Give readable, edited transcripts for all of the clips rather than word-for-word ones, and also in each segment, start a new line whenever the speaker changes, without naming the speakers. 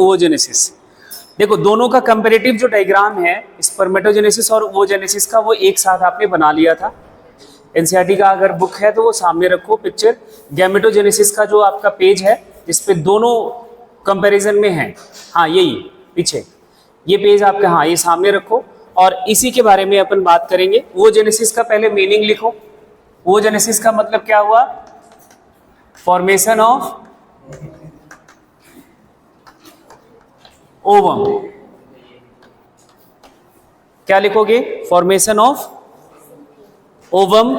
ओवोजेनेसिस। देखो दोनों का कंपैरेटिव जो डायग्राम है स्पर्मेटोजेनेसिस और ओवोजेनेसिस का, वो एक साथ आपने बना लिया था। एनसीईआरटी का अगर बुक है तो वो सामने रखो पिक्चर। गैमेटोजेनेसिस का जो आपका पेज है जिस पे दोनों कंपैरिजन में है, हाँ यही पीछे ये पेज आपका, हाँ ये सामने रखो और इसी के बारे में अपन बात करेंगे। ओवोजेनेसिस का पहले मीनिंग लिखो। ओवोजेनेसिस का मतलब क्या हुआ? Formation of ovum. क्या लिखोगे? Formation of ovum.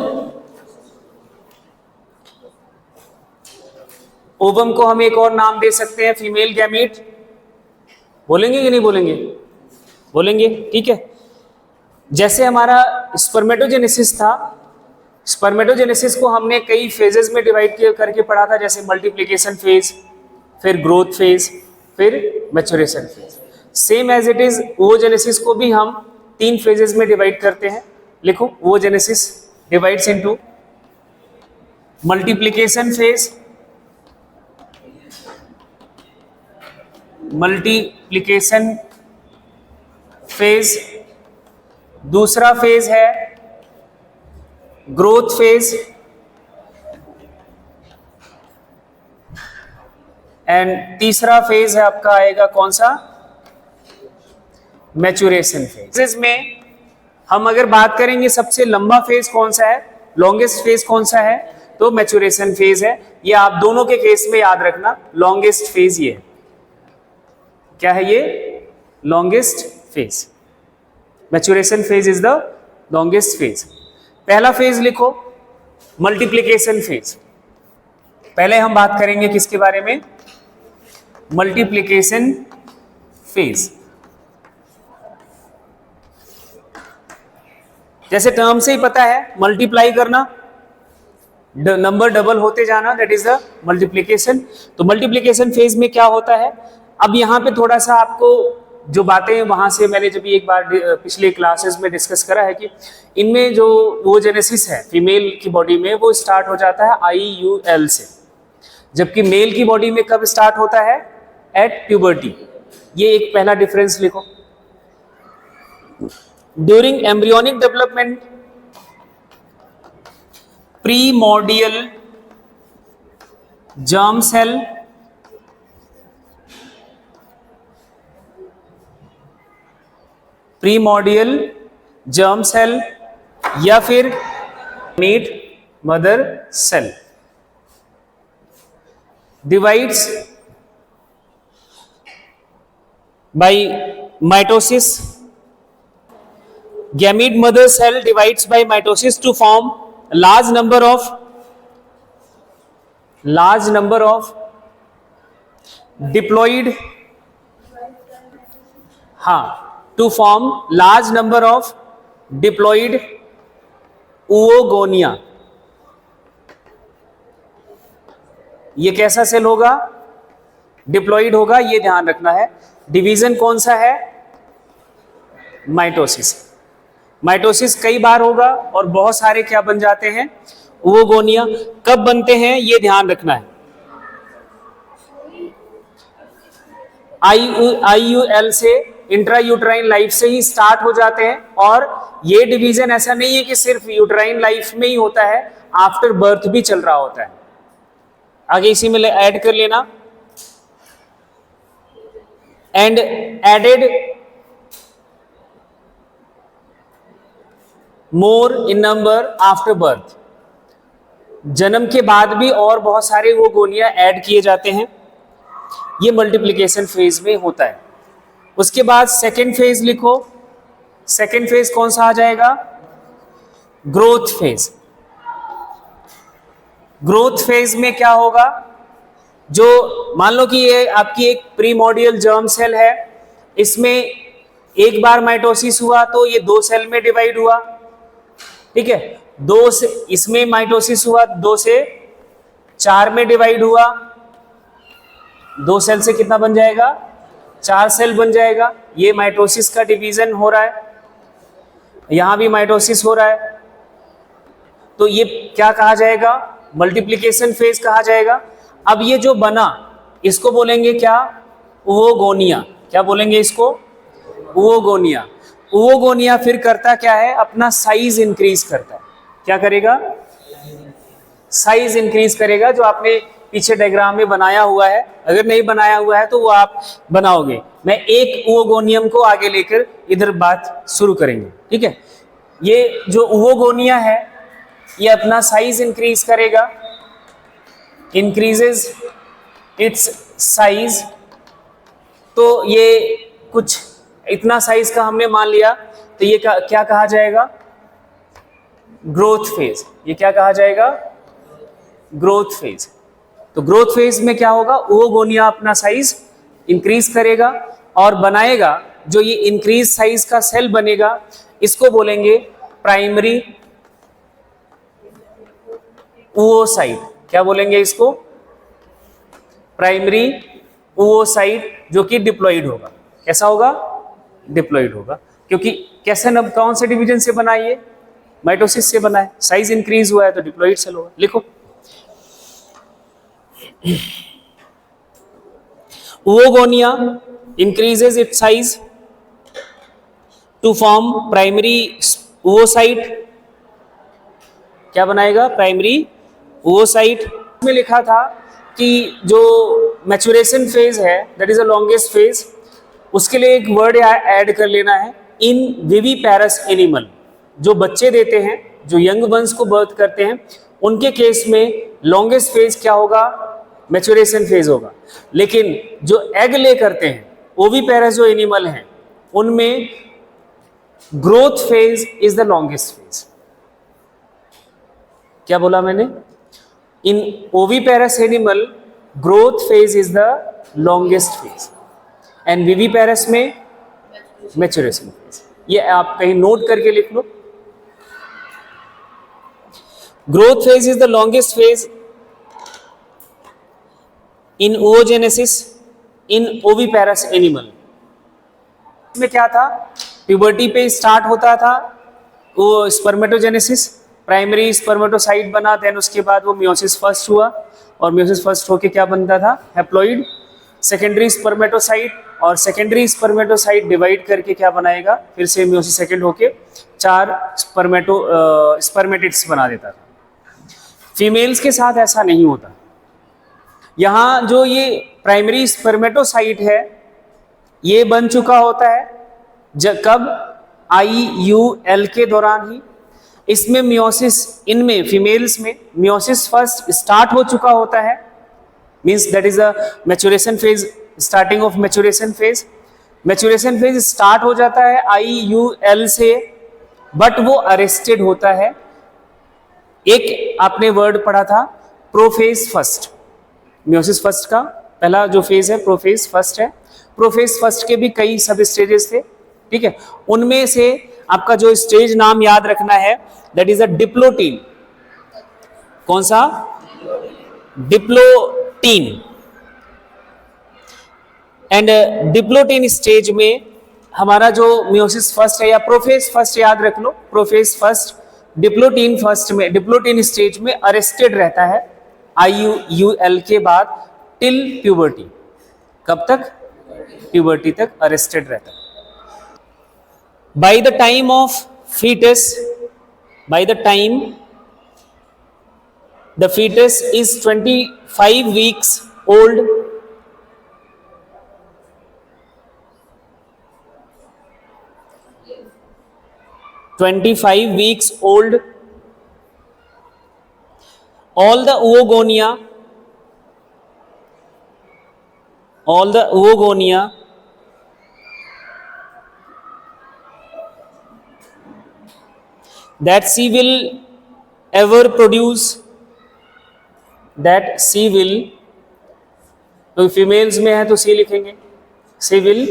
ओवम को हम एक और नाम दे सकते हैं फीमेल गैमीट। बोलेंगे कि नहीं बोलेंगे? बोलेंगे, ठीक है। जैसे हमारा स्पर्मेटोजेनेसिस था, स्पर्मेटोजेनेसिस को हमने कई फेजेस में डिवाइड करके पढ़ा था, जैसे मल्टीप्लिकेशन फेज, फिर ग्रोथ फेज, फिर maturation phase. Same as it is oogenesis को भी हम 3 फेजेस में डिवाइड करते हैं। लिखो, ovogenesis divides into multiplication phase, multiplication phase, दूसरा फेज है ग्रोथ फेज, एंड तीसरा फेज है आपका आएगा कौन सा? Maturation phase. इसमें हम अगर बात करेंगे सबसे लंबा फेज कौन सा है, लॉन्गेस्ट फेज कौन सा है, तो मैच्योरेशन फेज है। ये आप दोनों के केस में याद रखना, लॉन्गेस्ट फेज ये है। क्या है ये? Longest phase. Maturation phase is the longest phase. पहला फेज लिखो मल्टीप्लिकेशन फेज। पहले हम बात करेंगे किसके बारे में? Multiplication phase. जैसे टर्म से ही पता है, मल्टीप्लाई करना, नंबर डबल होते जाना, दैट इज द मल्टीप्लिकेशन। तो मल्टीप्लिकेशन फेज में क्या होता है? अब यहाँ पे थोड़ा सा आपको जो बातें वहां से मैंने जब एक बार पिछले क्लासेस में डिस्कस करा है कि इनमें जो ओवोजेनेसिस है फीमेल की बॉडी में, वो स्टार्ट हो जाता है IUL से, जबकि मेल की बॉडी में कब स्टार्ट होता है? At puberty. ये एक पहला डिफरेंस लिखो। During embryonic development primordial germ cell primordial germ cell या फिर gamete mother cell divides by mitosis. Gamete mother cell divides by mitosis to form large number of diploid, to form large number of diploid oogonia। ये कैसा cell होगा? Diploid होगा, ये ध्यान रखना है। डिवीजन कौन सा है? माइटोसिस। माइटोसिस कई बार होगा और बहुत सारे क्या बन जाते हैं? oogonia। कब बनते हैं ये ध्यान रखना है। IUL से, इंट्रायूट्राइन लाइफ से ही स्टार्ट हो जाते हैं, और ये डिवीजन ऐसा नहीं है कि सिर्फ यूट्राइन लाइफ में ही होता है, आफ्टर बर्थ भी चल रहा होता है। आगे इसी में ऐड कर लेना, and added more in number after birth. जन्म के बाद भी और बहुत सारे वो गोनिया ऐड किए जाते हैं। ये मल्टीप्लिकेशन फेज में होता है। उसके बाद सेकेंड फेज लिखो। सेकेंड फेज कौन सा आ जाएगा? Growth phase. ग्रोथ फेज में क्या होगा? जो मान लो कि ये आपकी एक प्रीमोर्डियल जर्म सेल है, इसमें एक बार माइटोसिस हुआ तो ये 2 सेल में डिवाइड हुआ, ठीक है। 2 से इसमें माइटोसिस हुआ, 2 से 4 में डिवाइड हुआ, 2 सेल से कितना बन जाएगा? 4 सेल बन जाएगा। ये माइटोसिस का डिवीजन हो रहा है, यहां भी माइटोसिस हो रहा है, तो ये क्या कहा जाएगा? मल्टीप्लिकेशन फेज कहा जाएगा। अब ये जो बना इसको बोलेंगे क्या? ओवोगोनिया। क्या बोलेंगे इसको? ओवोगोनिया। ओवोगोनिया फिर करता क्या है, अपना साइज इंक्रीज करता है। क्या करेगा? साइज इंक्रीज करेगा, जो आपने पीछे डायग्राम में बनाया हुआ है। अगर नहीं बनाया हुआ है तो वो आप बनाओगे। मैं एक ओवोगोनियम को आगे लेकर इधर बात शुरू करेंगे, ठीक है। ये जो ओवोगोनिया है ये अपना साइज इंक्रीज करेगा, इंक्रीजेज इट्स साइज। तो ये कुछ इतना साइज का हमने मान लिया, तो ये क्या कहा जाएगा? Growth phase. ये क्या कहा जाएगा? Growth phase. तो ग्रोथ फेज में क्या होगा? ओवोगोनिया अपना साइज इंक्रीज करेगा और बनाएगा, जो ये इंक्रीज साइज का सेल बनेगा इसको बोलेंगे प्राइमरी oocyte। क्या बोलेंगे इसको? प्राइमरी oocyte, जो कि डिप्लॉइड होगा। कैसा होगा? डिप्लॉइड होगा, क्योंकि कैसे न कौन से डिवीजन से बना? ये माइटोसिस से बना है। साइज इंक्रीज हुआ है तो डिप्लॉइड सेल होगा। लिखो, oogonia increases its size to form primary oocyte। क्या बनाएगा? Primary oocyte। में लिखा था कि जो मैच्योरेशन फेज है, that is the longest phase, उसके लिए एक वर्ड ऐड कर लेना है, इन विविपेरस एनिमल। जो बच्चे देते हैं, जो यंग वंस को बर्थ करते हैं, उनके केस में लॉन्गेस्ट फेज क्या होगा? मैच्योरेशन फेज होगा। लेकिन जो एग ले करते हैं, ओविपेरस जो एनिमल हैं, उनमें growth phase is the longest phase. क्या बोला मैंने? In oviparous animal growth phase is the longest phase and viviparous में मैच्योरेशन फेज। ये आप कहीं नोट करके लिख लो। Growth phase is the longest phase in oogenesis in oviparous animal. में क्या था? प्यूबर्टी पे स्टार्ट होता था वो स्पर्मेटोजेनेसिस, प्राइमरी स्पर्मेटोसाइट बना, देन उसके बाद वो मियोसिस फर्स्ट हुआ, और मियोसिस फर्स्ट होके क्या बनता था? हैप्लॉइड। सेकेंडरी स्पर्मेटोसाइट, और सेकेंडरी स्पर्मेटोसाइट डिवाइड करके क्या बनाएगा? फिर से मियोसिस सेकेंड होके 4 स्पर्मेटिड्स बना देता था। फीमेल्स के साथ ऐसा नहीं होता। यहाँ जो ये प्राइमरी स्पर्मेटोसाइट है ये बन चुका होता है कब? IUL के दौरान ही। इसमें मियोसिस, इनमें फीमेल्स में मियोसिस फर्स्ट स्टार्ट हो चुका होता है, means that is a maturation phase, starting of maturation phase. Maturation phase start हो जाता है IUL से, बट वो अरेस्टेड होता है। एक आपने वर्ड पढ़ा था प्रोफेज फर्स्ट। मियोसिस फर्स्ट का पहला जो फेज है प्रोफेज फर्स्ट है। प्रोफेज फर्स्ट के भी कई सब स्टेजेस थे, ठीक है। उनमें से आपका जो स्टेज नाम याद रखना है, दैट इज अ डिप्लोटीन। कौन सा? डिप्लोटीन। एंड डिप्लोटीन स्टेज में हमारा जो मियोसिस फर्स्ट है, या प्रोफेज फर्स्ट याद रख लो, प्रोफेज फर्स्ट डिप्लोटीन फर्स्ट में, डिप्लोटीन स्टेज में अरेस्टेड रहता है IUL के बाद टिल प्यूबर्टी। कब तक? प्यूबर्टी तक अरेस्टेड रहता है। By the time of foetus, by the time the foetus is 25 weeks old, all the oogonia that she will ever produce, that she will, तो फीमेल्स में है तो सी लिखेंगे, she will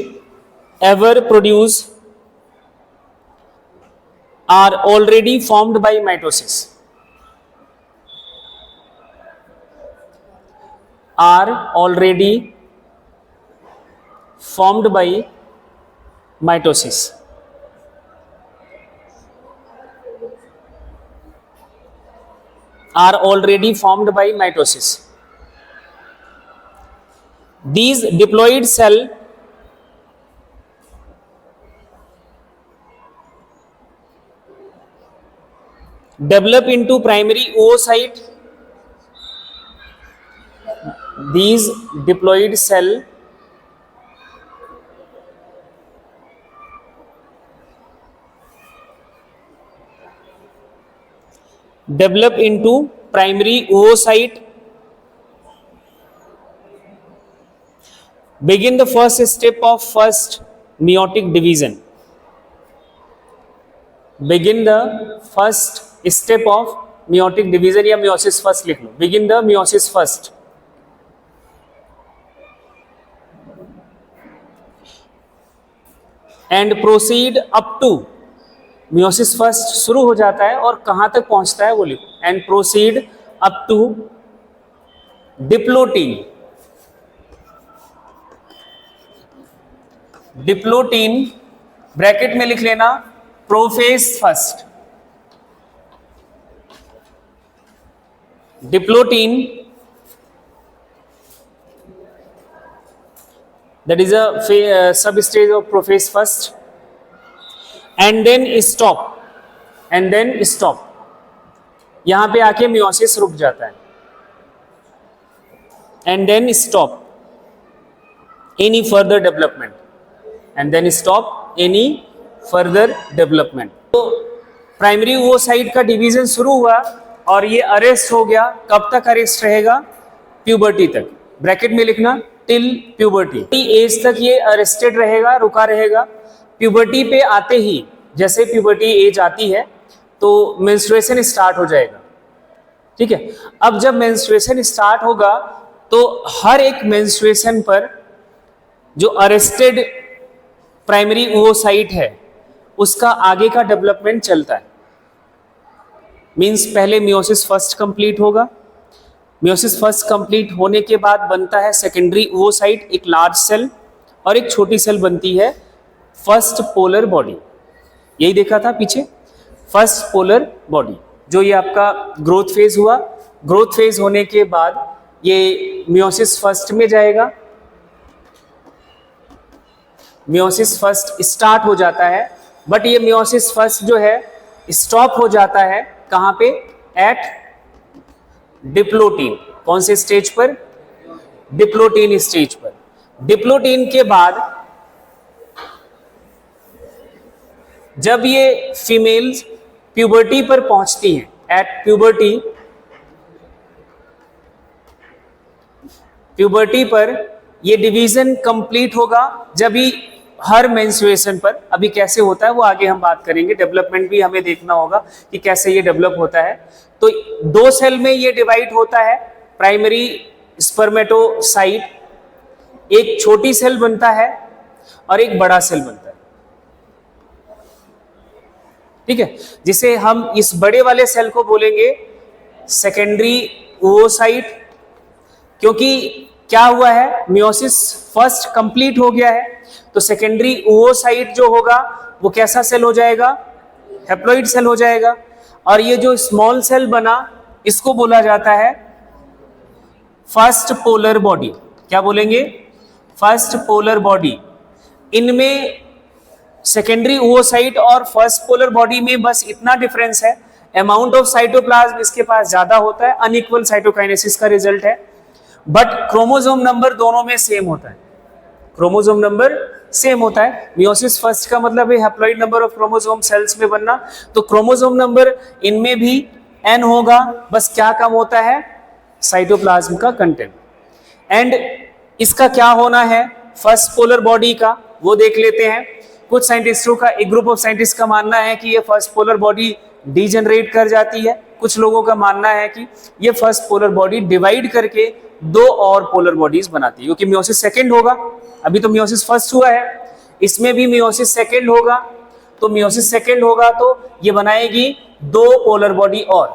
ever produce are already formed by mitosis, are already formed by mitosis। are already formed by mitosis। these diploid cell develop into primary oocyte. These diploid cell develop into primary oocyte, begin the first step of first meiotic division. Begin the first step of meiotic division या meiosis first लिख लो. Begin the meiosis first. And proceed up to. meiosis first शुरू हो जाता है और कहां तक पहुंचता है वो लिखो. And proceed up to diplotin. Diplotene bracket में लिख लेना prophase first. Diplotene that is a sub stage of prophase first. And then stop. And then stop. यहां पे आके मियोसिस रुक जाता है. And then stop any further development. And then stop any further development. तो प्राइमरी oocyte का division शुरू हुआ और ये अरेस्ट हो गया. कब तक अरेस्ट रहेगा? प्यूबर्टी तक. ब्रैकेट में लिखना टिल प्यूबर्टी. एज तक ये अरेस्टेड रहेगा, रुका रहेगा. प्यूबर्टी पे आते ही, जैसे प्यूबर्टी एज आती है तो मेंस्ट्रुएशन स्टार्ट हो जाएगा. ठीक है. अब जब मेंस्ट्रुएशन स्टार्ट होगा तो हर एक मेंस्ट्रुएशन पर जो अरेस्टेड प्राइमरी oocyte है उसका आगे का डेवलपमेंट चलता है. मींस पहले मियोसिस फर्स्ट कंप्लीट होगा. मियोसिस फर्स्ट कंप्लीट होने के बाद बनता है सेकेंडरी oocyte, एक लार्ज सेल, और एक छोटी सेल बनती है फर्स्ट पोलर बॉडी. यही देखा था पीछे, फर्स्ट पोलर बॉडी. जो ये आपका ग्रोथ फेज हुआ, ग्रोथ फेज होने के बाद ये मियोसिस फर्स्ट में जाएगा. मियोसिस फर्स्ट स्टार्ट हो जाता है, बट ये मियोसिस फर्स्ट जो है स्टॉप हो जाता है कहां पे? At diplotene. कौन से स्टेज पर? डिप्लोटीन स्टेज पर. डिप्लोटीन के बाद जब ये फीमेल्स प्यूबर्टी पर पहुंचती हैं, एट प्यूबर्टी, प्यूबर्टी पर ये डिवीजन कंप्लीट होगा. जब भी हर मेंस्ट्रुएशन पर, अभी कैसे होता है वो आगे हम बात करेंगे, डेवलपमेंट भी हमें देखना होगा कि कैसे ये डेवलप होता है. तो दो सेल में ये डिवाइड होता है. प्राइमरी स्पर्मेटोसाइट, एक छोटी सेल बनता है और एक बड़ा सेल बनता है. ठीक है. जिसे हम इस बड़े वाले सेल को बोलेंगे सेकेंडरी oocyte, क्योंकि क्या हुआ है? मियोसिस फर्स्ट कंप्लीट हो गया है. तो सेकेंडरी oocyte जो होगा वो कैसा सेल हो जाएगा? हैप्लॉइड सेल हो जाएगा. और ये जो स्मॉल सेल बना इसको बोला जाता है फर्स्ट पोलर बॉडी. क्या बोलेंगे? First polar body. इनमें सेकेंडरी oocyte और फर्स्ट पोलर बॉडी में बस इतना डिफरेंस है, अमाउंट ऑफ साइटोप्लाज्म इसके पास ज्यादा होता है, अनइक्वल साइटोकाइनेसिस का रिजल्ट है. बट क्रोमोसोम नंबर दोनों में सेम होता है. क्रोमोसोम नंबर सेम होता है. मियोसिस फर्स्ट का मतलब है haploid number of chromosome cells में बनना. तो क्रोमोसोम नंबर इनमें भी n होगा, बस क्या कम होता है? साइटोप्लाज्म का कंटेंट. एंड इसका क्या होना है फर्स्ट पोलर बॉडी का, वो देख लेते हैं. कुछ साइंटिस्टों का, एक ग्रुप ऑफ साइंटिस्ट का मानना है कि ये फर्स्ट पोलर बॉडी डीजनरेट कर जाती है. कुछ लोगों का मानना है कि ये फर्स्ट पोलर बॉडी डिवाइड करके दो और पोलर बॉडीज बनाती है, क्योंकि मियोसिस सेकंड होगा. अभी तो मियोसिस फर्स्ट हुआ है, इसमें भी मियोसिस सेकंड होगा. तो मियोसिस सेकंड होगा तो ये बनाएगी दो पोलर बॉडी और,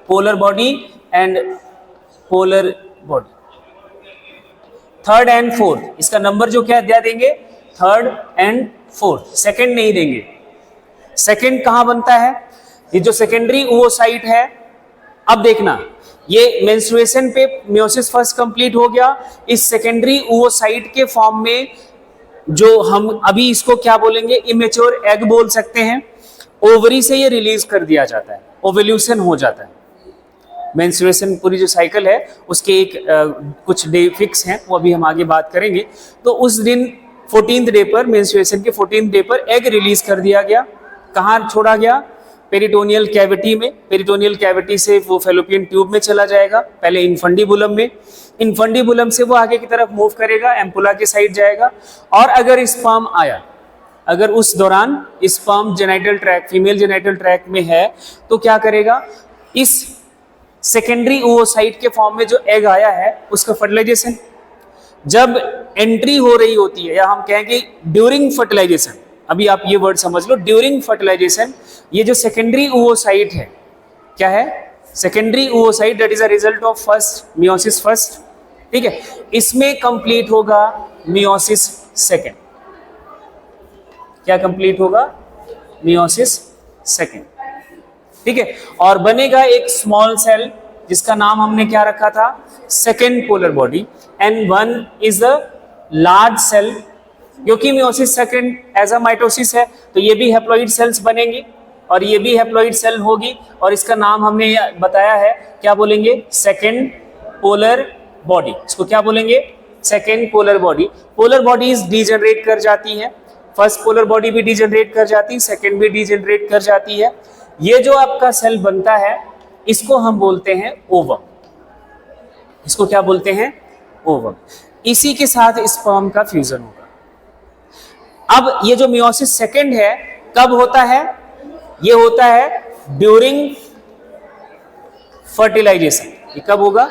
polar body and polar body. Third and fourth, इसका नंबर जो क्या दिया देंगे? Third and fourth. सेकंड नहीं देंगे. सेकंड कहां बनता है? ये जो सेकेंडरी oocyte है, अब देखना ये मेंस्ट्रुएशन पे मियोसिस फर्स्ट कंप्लीट हो गया। इस सेकेंडरी oocyte के फॉर्म में, जो हम अभी इसको क्या बोलेंगे, इमेच्योर एग बोल सकते हैं, ओवरी से ये रिलीज कर दिया जाता है, ओवल्यूशन हो जाता है। मेंस्ट्रुएशन पूरी जो साइकिल है उसके एक कुछ डे फिक्स हैं, वो अभी हम आगे बात करेंगे। तो उस दिन 14th डे पर, मेंस्ट्रुएशन के 14th डे पर एग रिलीज कर दिया गया। कहाँ छोड़ा गया? पेरिटोनियल कैविटी में। पेरिटोनियल कैविटी से वो फैलोपियन ट्यूब में चला जाएगा, पहले इनफंडिबुलम में। इनफंडिबुलम से वो आगे की तरफ मूव करेगा, एम्पुला के साइड जाएगा। और अगर स्पर्म आया, अगर उस दौरान sperm genital tract, female genital tract में है, तो क्या करेगा? इस सेकेंडरी oocyte के फॉर्म में जो एग आया है उसका फर्टिलाइजेशन, जब एंट्री हो रही होती है, या हम कहेंगे ड्यूरिंग फर्टिलाइजेशन, अभी आप ये वर्ड समझ लो, ड्यूरिंग फर्टिलाइजेशन, ये जो सेकेंडरी oocyte है, क्या है? Secondary oocyte, that is a result of first meiosis first, ठीक है, इसमें कंप्लीट होगा मियोसिस सेकेंड। क्या कंप्लीट होगा? मियोसिस सेकेंड, ठीक है। और बनेगा एक स्मॉल सेल जिसका नाम हमने क्या रखा था? Second polar body. And one is a large cell, क्योंकि meiosis second as a mitosis है, तो ये भी हैप्लॉइड सेल्स बनेंगी और ये भी हैप्लॉइड सेल होगी, और इसका नाम हमने बताया है, क्या बोलेंगे? Second polar body. इसको क्या बोलेंगे? Second polar body. Polar bodies degenerate कर जाती है, फर्स्ट पोलर बॉडी भी डीजनरेट कर जाती है, सेकेंड भी डीजनरेट कर जाती है। ये जो आपका सेल बनता है इसको हम बोलते हैं ओवम। इसको क्या बोलते हैं? ओवम। इसी के साथ स्पर्म का फ्यूजन होगा। अब ये जो मियोसिस सेकेंड है कब होता है? ये होता है ड्यूरिंग फर्टिलाइजेशन। ये कब होगा?